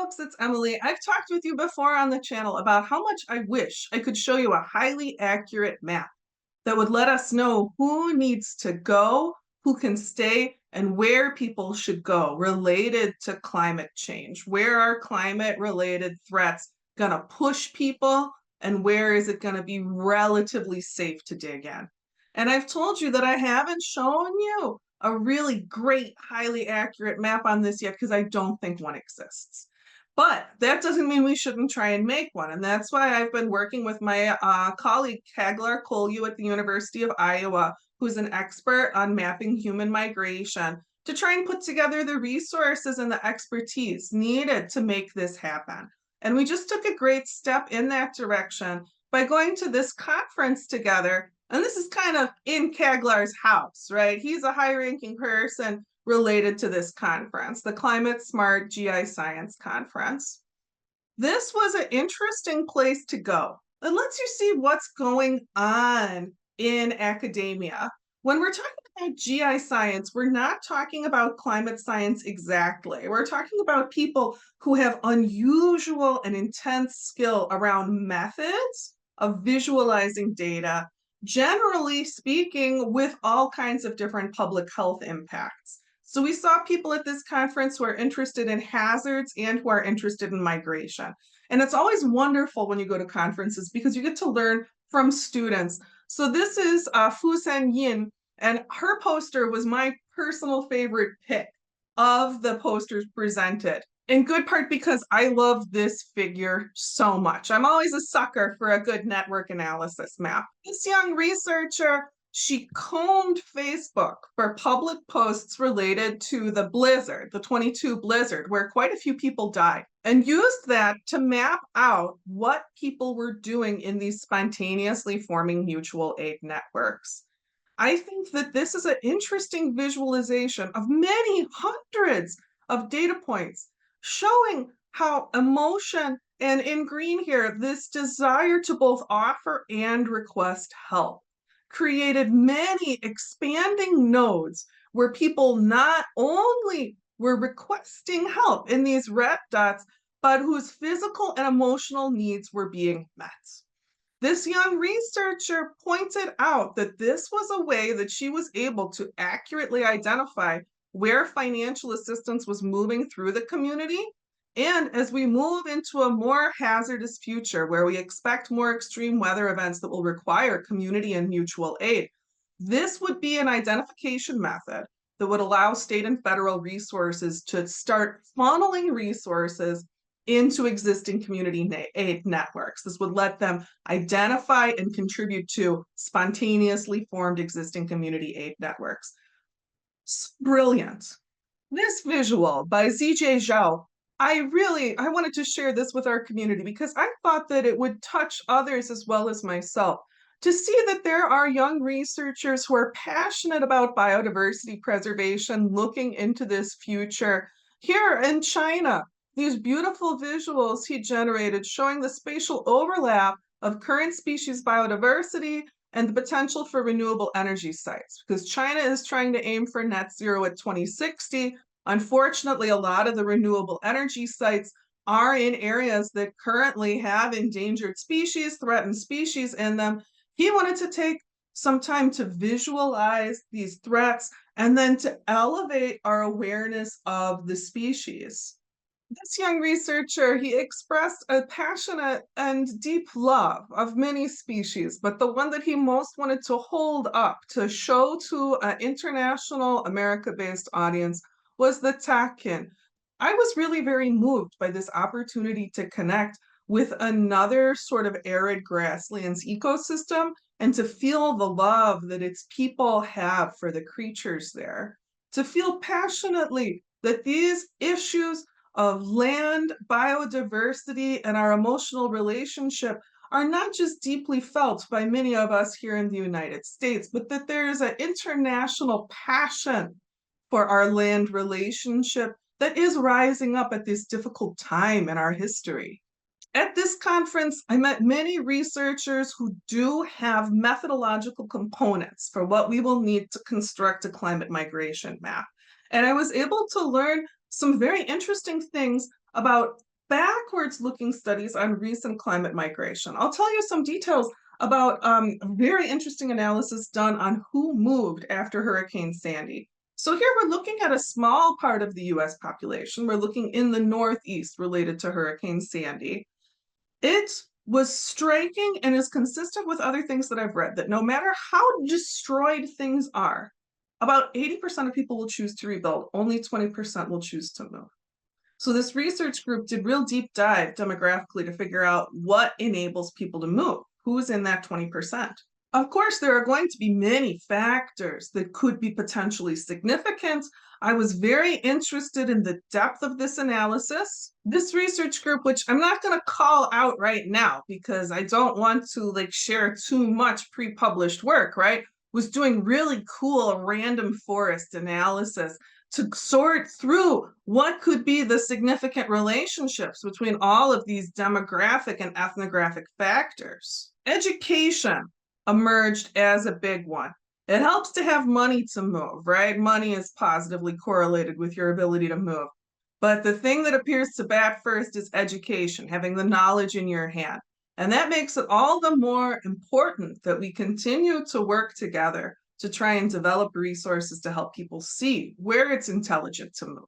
folks, it's Emily. I've talked with you before on the channel about how much I wish I could show you a highly accurate map that would let us know who needs to go, who can stay, and where people should go related to climate change. Where are climate related threats going to push people, and where is it going to be relatively safe to dig in? And I've told you that I haven't shown you a really great, highly accurate map on this yet because I don't think one exists. But that doesn't mean we shouldn't try and make one. And that's why I've been working with my colleague, Kaglar Kolyu at the University of Iowa, who's an expert on mapping human migration, to try and put together the resources and the expertise needed to make this happen. And we just took a great step in that direction by going to this conference together. And this is kind of in Kaglar's house, right? He's a high-ranking person related to this conference, the Climate Smart GI Science Conference. This was an interesting place to go. It lets you see what's going on in academia. When we're talking about GI science, we're not talking about climate science exactly. We're talking about people who have unusual and intense skill around methods of visualizing data, generally speaking, with all kinds of different public health impacts. So we saw people at this conference who are interested in hazards and who are interested in migration. And it's always wonderful when you go to conferences because you get to learn from students. So this is Fu Sen Yin, and her poster was my personal favorite pick of the posters presented. In good part because I love this figure so much. I'm always a sucker for a good network analysis map. This young researcher, she combed Facebook for public posts related to the blizzard, the 22 blizzard, where quite a few people died, and used that to map out what people were doing in these spontaneously forming mutual aid networks. I think that this is an interesting visualization of many hundreds of data points showing how emotion, and in green here, this desire to both offer and request help, created many expanding nodes where people not only were requesting help in these red dots, but whose physical and emotional needs were being met. This young researcher pointed out that this was a way that she was able to accurately identify where financial assistance was moving through the community. And as we move into a more hazardous future where we expect more extreme weather events that will require community and mutual aid, this would be an identification method that would allow state and federal resources to start funneling resources into existing community aid networks. This would let them identify and contribute to spontaneously formed existing community aid networks. It's brilliant. This visual by ZJ Zhao, I wanted to share this with our community because I thought that it would touch others as well as myself. To see that there are young researchers who are passionate about biodiversity preservation, looking into this future. Here in China, these beautiful visuals he generated showing the spatial overlap of current species biodiversity and the potential for renewable energy sites, because China is trying to aim for net zero at 2060. Unfortunately, a lot of the renewable energy sites are in areas that currently have endangered species, threatened species in them. He wanted to take some time to visualize these threats and then to elevate our awareness of the species. This young researcher, he expressed a passionate and deep love of many species, but the one that he most wanted to hold up to show to an international America-based audience was the takin. I was really very moved by this opportunity to connect with another sort of arid grasslands ecosystem and to feel the love that its people have for the creatures there, to feel passionately that these issues of land, biodiversity, and our emotional relationship are not just deeply felt by many of us here in the United States, but that there is an international passion for our land relationship that is rising up at this difficult time in our history. At this conference, I met many researchers who do have methodological components for what we will need to construct a climate migration map. And I was able to learn some very interesting things about backwards looking studies on recent climate migration. I'll tell you some details about a very interesting analysis done on who moved after Hurricane Sandy. So here we're looking at a small part of the US population. We're looking in the Northeast related to Hurricane Sandy. It was striking and is consistent with other things that I've read that no matter how destroyed things are, about 80% of people will choose to rebuild, only 20% will choose to move. So this research group did real deep dive demographically to figure out what enables people to move, who's in that 20%. Of course, there are going to be many factors that could be potentially significant. I was very interested in the depth of this analysis. This research group, which I'm not going to call out right now because I don't want to share too much pre-published work, right? Was doing really cool random forest analysis to sort through what could be the significant relationships between all of these demographic and ethnographic factors. Education emerged as a big one. It helps to have money to move, right? Money is positively correlated with your ability to move. But the thing that appears to bat first is education, having the knowledge in your hand. And that makes it all the more important that we continue to work together to try and develop resources to help people see where it's intelligent to move.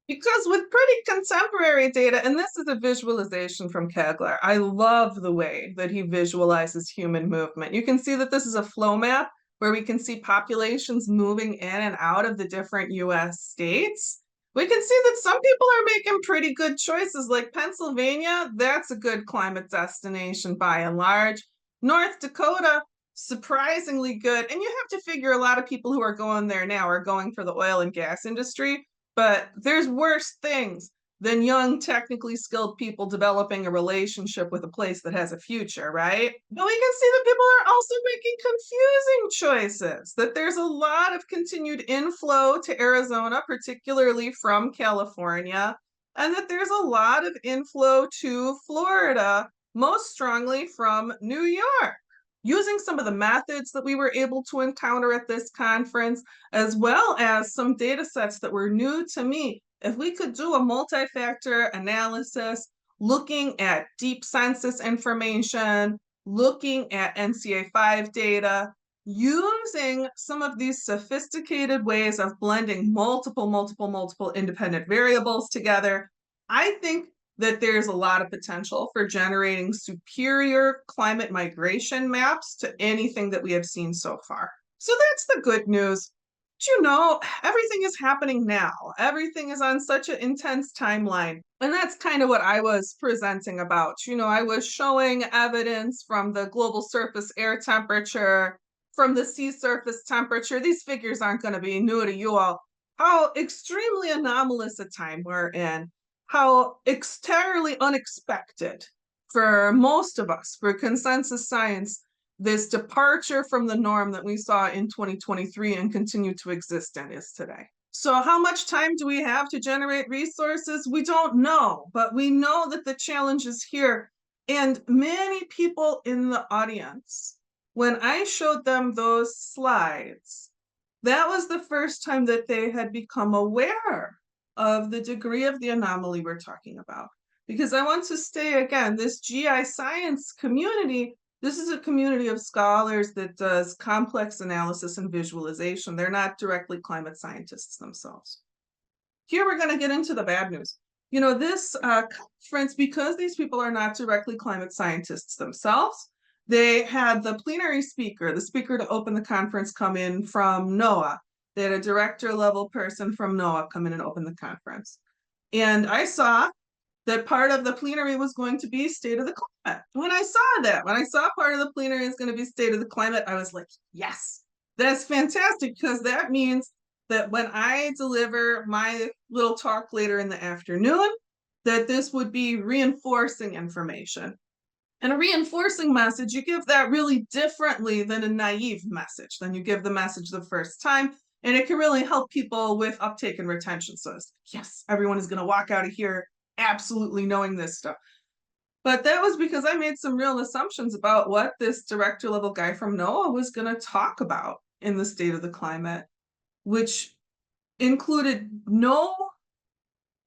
Because with pretty contemporary data, and this is a visualization from Kegler, I love the way that he visualizes human movement. You can see that this is a flow map where we can see populations moving in and out of the different US states. We can see that some people are making pretty good choices, like Pennsylvania, that's a good climate destination by and large. North Dakota, surprisingly good. And you have to figure a lot of people who are going there now are going for the oil and gas industry. But there's worse things than young, technically skilled people developing a relationship with a place that has a future, right? But we can see that people are also making confusing choices, that there's a lot of continued inflow to Arizona, particularly from California, and that there's a lot of inflow to Florida, most strongly from New York. Using some of the methods that we were able to encounter at this conference, as well as some data sets that were new to me, if we could do a multi-factor analysis, looking at deep census information, looking at NCA5 data, using some of these sophisticated ways of blending multiple independent variables together, I think that there's a lot of potential for generating superior climate migration maps to anything that we have seen so far. So that's the good news. But you know, everything is happening now. Everything is on such an intense timeline. And that's kind of what I was presenting about. You know, I was showing evidence from the global surface air temperature, from the sea surface temperature. These figures aren't going to be new to you all. How extremely anomalous a time we're in, how entirely unexpected for most of us, for consensus science, this departure from the norm that we saw in 2023 and continue to exist in is today. So how much time do we have to generate resources? We don't know, but we know that the challenge is here. And many people in the audience, when I showed them those slides, that was the first time that they had become aware of the degree of the anomaly we're talking about. Because I want to stay again, this GI science community, this is a community of scholars that does complex analysis and visualization. They're not directly climate scientists themselves. Here we're going to get into the bad news. You know, this conference, because these people are not directly climate scientists themselves, they had the plenary speaker, the speaker to open the conference, come in from NOAA. They had a director level person from NOAA come in and open the conference. And I saw that part of the plenary was going to be state of the climate. When I saw part of the plenary is going to be state of the climate, I was like, yes, that's fantastic, because that means that when I deliver my little talk later in the afternoon, that this would be reinforcing information. And a reinforcing message, you give that really differently than a naive message. Then you give the message the first time, and it can really help people with uptake and retention. So it's, yes, everyone is going to walk out of here absolutely knowing this stuff. But that was because I made some real assumptions about what this director level guy from NOAA was going to talk about in the state of the climate, which included no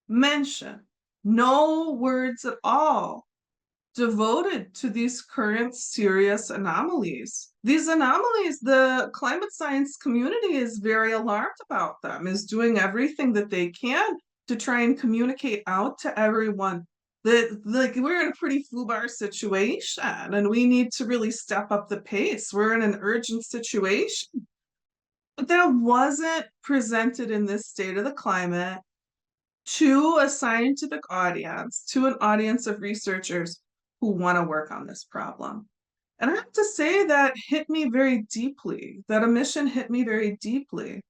mention No words at all devoted to these current serious anomalies. These anomalies, the climate science community is very alarmed about them, is doing everything that they can to try and communicate out to everyone that like we're in a pretty foobar situation and we need to really step up the pace. We're in an urgent situation. But that wasn't presented in this state of the climate to a scientific audience, to an audience of researchers who want to work on this problem. And I have to say that hit me very deeply. That omission hit me very deeply.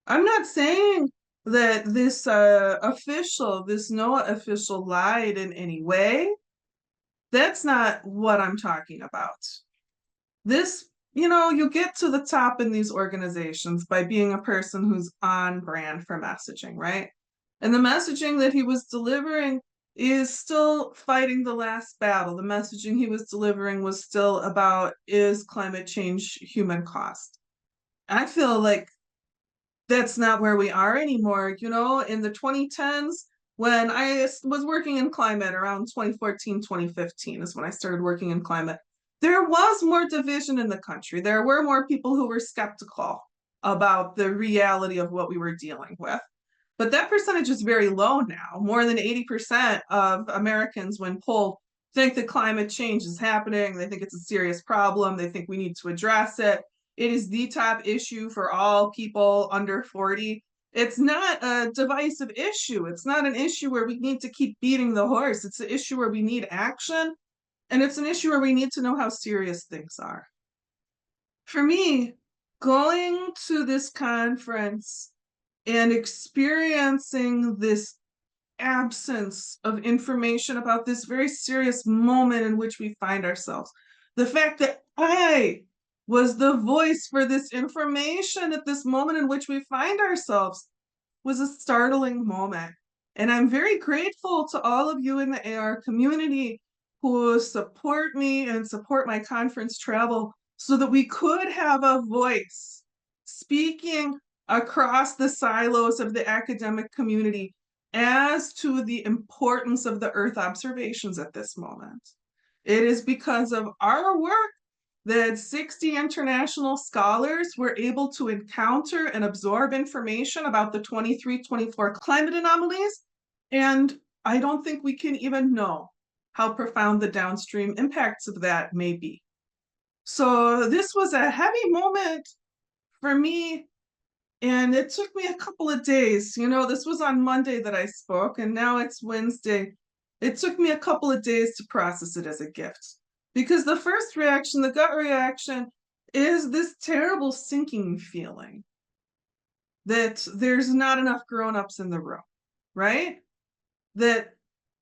I'm not saying that this official, this NOAA official lied in any way. That's not what I'm talking about. This, you get to the top in these organizations by being a person who's on brand for messaging, right? And the messaging that he was delivering is still fighting the last battle. The messaging he was delivering was still about, is climate change human cost? I feel like that's not where we are anymore. In the 2010s, when I was working in climate around 2014, 2015 is when I started working in climate. There was more division in the country. There were more people who were skeptical about the reality of what we were dealing with. But that percentage is very low now. More than 80% of Americans, when polled, think that climate change is happening. They think it's a serious problem. They think we need to address it. It is the top issue for all people under 40. It's not a divisive issue. It's not an issue where we need to keep beating the horse. It's an issue where we need action. And it's an issue where we need to know how serious things are. For me, going to this conference and experiencing this absence of information about this very serious moment in which we find ourselves. The fact that I was the voice for this information at this moment in which we find ourselves was a startling moment. And I'm very grateful to all of you in the AR community who support me and support my conference travel so that we could have a voice speaking across the silos of the academic community as to the importance of the Earth observations at this moment. It is because of our work that 60 international scholars were able to encounter and absorb information about the 23-24 climate anomalies. And I don't think we can even know how profound the downstream impacts of that may be. So this was a heavy moment for me, and it took me a couple of days. This was on Monday that I spoke, and now it's Wednesday. It took me a couple of days to process it as a gift. Because the first reaction, the gut reaction, is this terrible sinking feeling that there's not enough grown-ups in the room, right? That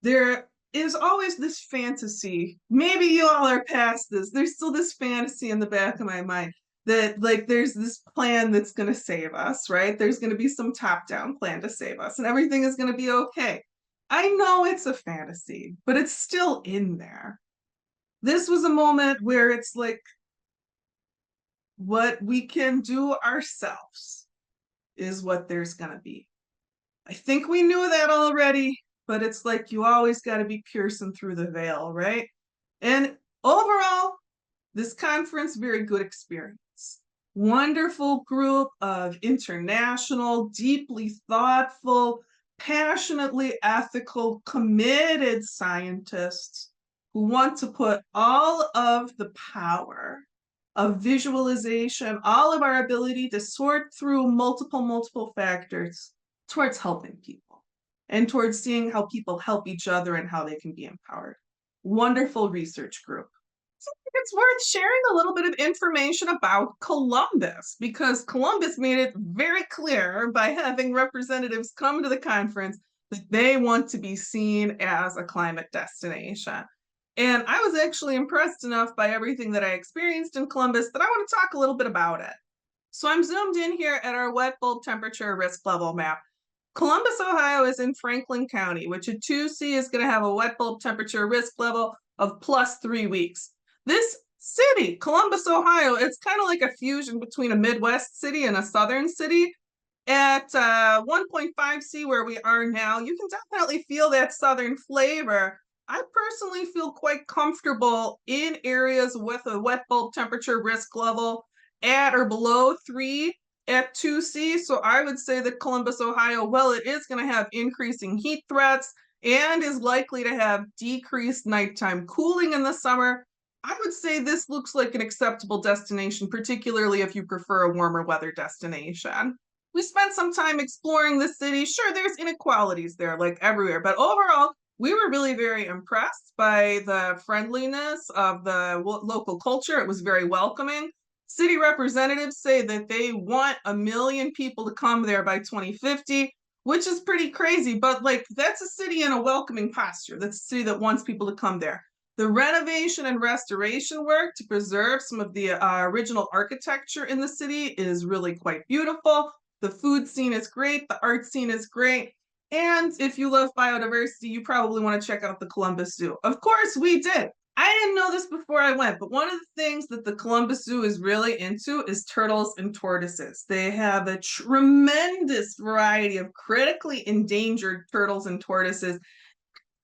there is always this fantasy. Maybe you all are past this. There's still this fantasy in the back of my mind that like there's this plan that's going to save us, right? There's going to be some top-down plan to save us and everything is going to be okay. I know it's a fantasy, but it's still in there. This was a moment where it's like what we can do ourselves is what there's going to be. I think we knew that already, but it's like you always got to be piercing through the veil, right? And overall, this conference, very good experience. Wonderful group of international, deeply thoughtful, passionately ethical, committed scientists who want to put all of the power of visualization, all of our ability to sort through multiple factors towards helping people and towards seeing how people help each other and how they can be empowered. Wonderful research group. So I think it's worth sharing a little bit of information about Columbus because Columbus made it very clear by having representatives come to the conference that they want to be seen as a climate destination. And I was actually impressed enough by everything that I experienced in Columbus that I want to talk a little bit about it. So I'm zoomed in here at our wet bulb temperature risk level map. Columbus, Ohio is in Franklin County, which at 2C is going to have a wet bulb temperature risk level of plus 3 weeks. This city, Columbus, Ohio, it's kind of like a fusion between a Midwest city and a Southern city. At 1.5C where we are now, you can definitely feel that southern flavor. I personally feel quite comfortable in areas with a wet bulb temperature risk level at or below 3 at 2C. So I would say that Columbus, Ohio, well, it is going to have increasing heat threats and is likely to have decreased nighttime cooling in the summer. I would say this looks like an acceptable destination, particularly if you prefer a warmer weather destination. We spent some time exploring the city. Sure, there's inequalities there, like everywhere, but overall, we were really very impressed by the friendliness of the local culture. It was very welcoming. City representatives say that they want 1 million people to come there by 2050, which is pretty crazy, but like that's a city in a welcoming posture. That's a city that wants people to come there. The renovation and restoration work to preserve some of the original architecture in the city is really quite beautiful. The food scene is great, the art scene is great. And if you love biodiversity, you probably want to check out the Columbus Zoo. Of course, we did. I didn't know this before I went, but one of the things that the Columbus Zoo is really into is turtles and tortoises. They have a tremendous variety of critically endangered turtles and tortoises,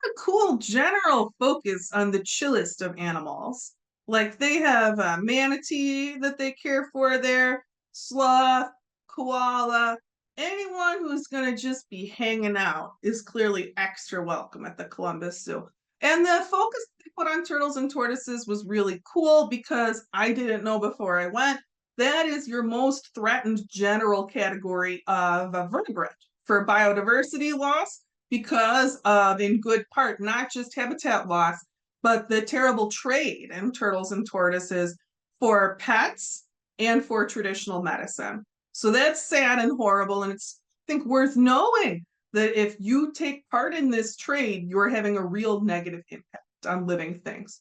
a cool general focus on the chillest of animals. Like they have a manatee that they care for there, sloth, koala. Anyone who's going to just be hanging out is clearly extra welcome at the Columbus Zoo. And the focus they put on turtles and tortoises was really cool because I didn't know before I went. That is your most threatened general category of a vertebrate for biodiversity loss because of, in good part, not just habitat loss, but the terrible trade in turtles and tortoises for pets and for traditional medicine. So that's sad and horrible. And it's, I think, worth knowing that if you take part in this trade, you're having a real negative impact on living things.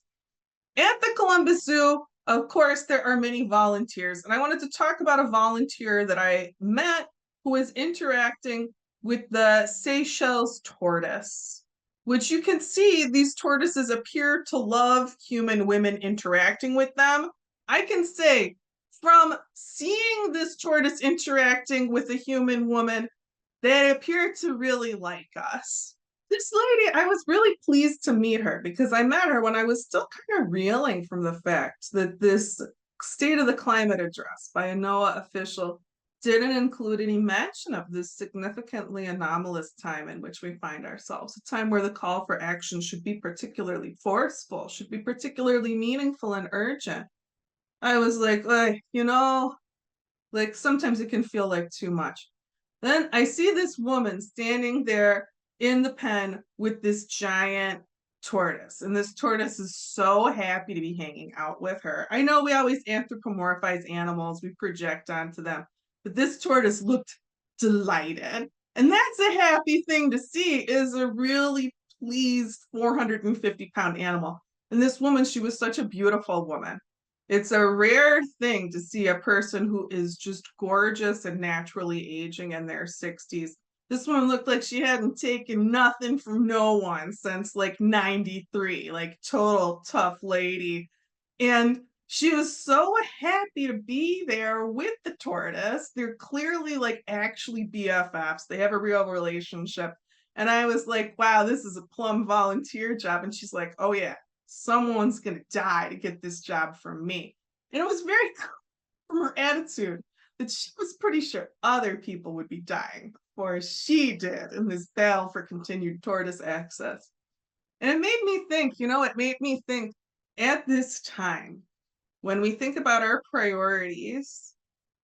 At the Columbus Zoo, of course, there are many volunteers. And I wanted to talk about a volunteer that I met who is interacting with the Seychelles tortoise, which you can see these tortoises appear to love human women interacting with them. I can say from seeing this tortoise interacting with a human woman, they appear to really like us. This lady, I was really pleased to meet her because I met her when I was still kind of reeling from the fact that this State of the Climate address by a NOAA official didn't include any mention of this significantly anomalous time in which we find ourselves, a time where the call for action should be particularly forceful, should be particularly meaningful and urgent. I was like, like sometimes it can feel like too much. Then I see this woman standing there in the pen with this giant tortoise. And this tortoise is so happy to be hanging out with her. I know we always anthropomorphize animals, we project onto them, but this tortoise looked delighted. And that's a happy thing to see, is a really pleased 450-pound animal. And this woman, she was such a beautiful woman. It's a rare thing to see a person who is just gorgeous and naturally aging in their 60s. This one looked like she hadn't taken nothing from no one since like 93, like total tough lady. And she was so happy to be there with the tortoise. They're clearly like actually BFFs. They have a real relationship. And I was like, wow, this is a plum volunteer job. And she's like, oh yeah, someone's going to die to get this job from me. And it was very from her attitude that she was pretty sure other people would be dying before she did in this battle for continued tortoise access. And it made me think, it made me think at this time, when we think about our priorities,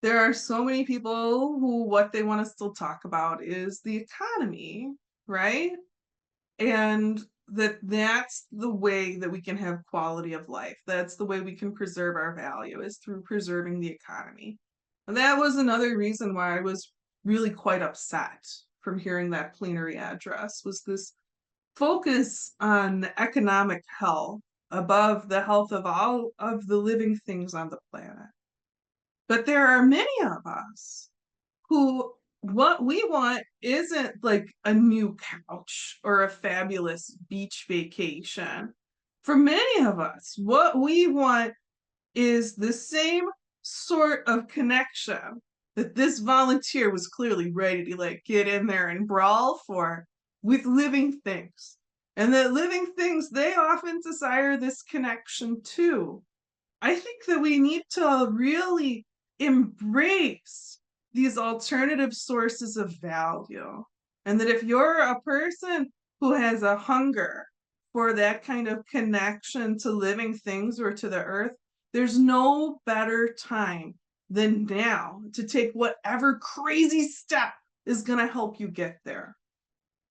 there are so many people who what they want to still talk about is the economy, right? And that's the way that we can have quality of life. That's the way we can preserve our value is through preserving the economy. And that was another reason why I was really quite upset from hearing that plenary address, was this focus on economic health above the health of all of the living things on the planet. But there are many of us who what we want isn't like a new couch or a fabulous beach vacation. For many of us, what we want is the same sort of connection that this volunteer was clearly ready to like get in there and brawl for with living things. And that living things, they often desire this connection too. I think that we need to really embrace these alternative sources of value. And that if you're a person who has a hunger for that kind of connection to living things or to the earth, there's no better time than now to take whatever crazy step is going to help you get there.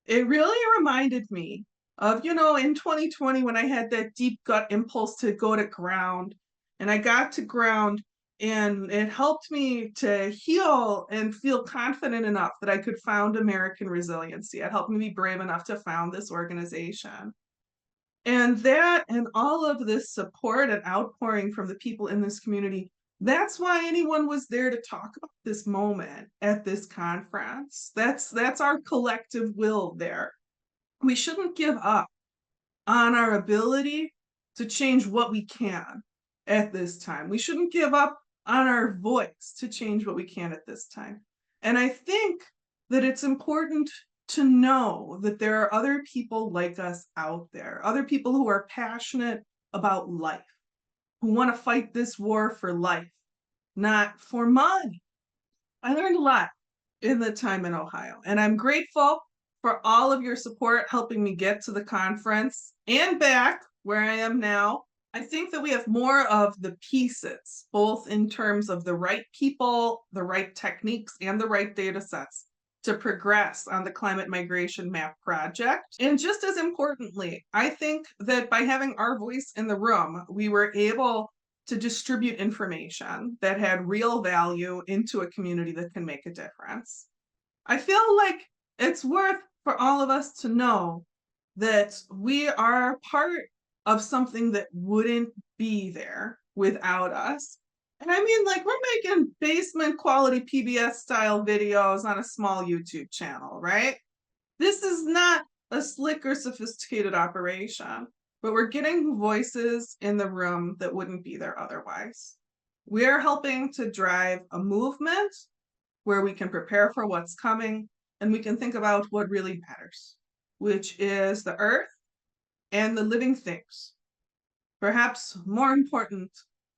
It really reminded me of, in 2020 when I had that deep gut impulse to go to ground, and I got to ground, and it helped me to heal and feel confident enough that I could found American Resiliency. It helped me be brave enough to found this organization. And that and all of this support and outpouring from the people in this community, that's why anyone was there to talk about this moment at this conference. That's our collective will there. We shouldn't give up on our ability to change what we can at this time. We shouldn't give up on our voice to change what we can at this time. And I think that it's important to know that there are other people like us out there, other people who are passionate about life, who want to fight this war for life, not for money. I learned a lot in the time in Ohio, and I'm grateful for all of your support helping me get to the conference and back where I am now. I think that we have more of the pieces, both in terms of the right people, the right techniques, and the right data sets to progress on the climate migration map project. And just as importantly, I think that by having our voice in the room, we were able to distribute information that had real value into a community that can make a difference. I feel like it's worth for all of us to know that we are part of something that wouldn't be there without us. And I mean, like, we're making basement quality PBS style videos on a small YouTube channel, right? This is not a slick or sophisticated operation, but we're getting voices in the room that wouldn't be there otherwise. We are helping to drive a movement where we can prepare for what's coming and we can think about what really matters, which is the earth and the living things. Perhaps more important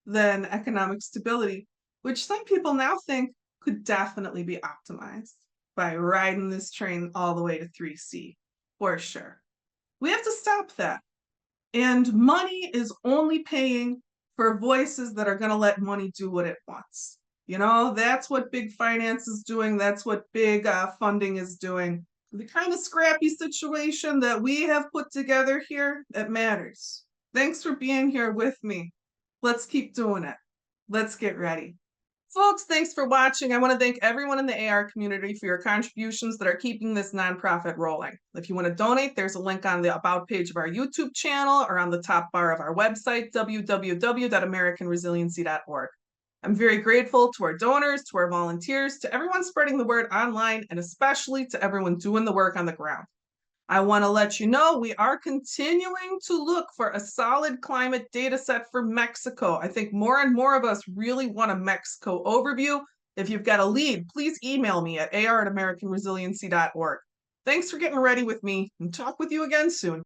than economic stability, which some people now think could definitely be optimized by riding this train all the way to 3C, for sure. We have to stop that. And money is only paying for voices that are going to let money do what it wants. That's what big finance is doing. That's what big funding is doing. The kind of scrappy situation that we have put together here, that matters. Thanks for being here with me. Let's keep doing it. Let's get ready. Folks, thanks for watching. I want to thank everyone in the AR community for your contributions that are keeping this nonprofit rolling. If you want to donate, there's a link on the About page of our YouTube channel or on the top bar of our website, www.americanresiliency.org. I'm very grateful to our donors, to our volunteers, to everyone spreading the word online, and especially to everyone doing the work on the ground. I want to let you know we are continuing to look for a solid climate data set for Mexico. I think more and more of us really want a Mexico overview. If you've got a lead, please email me at ar@americanresiliency.org. Thanks for getting ready with me, and talk with you again soon.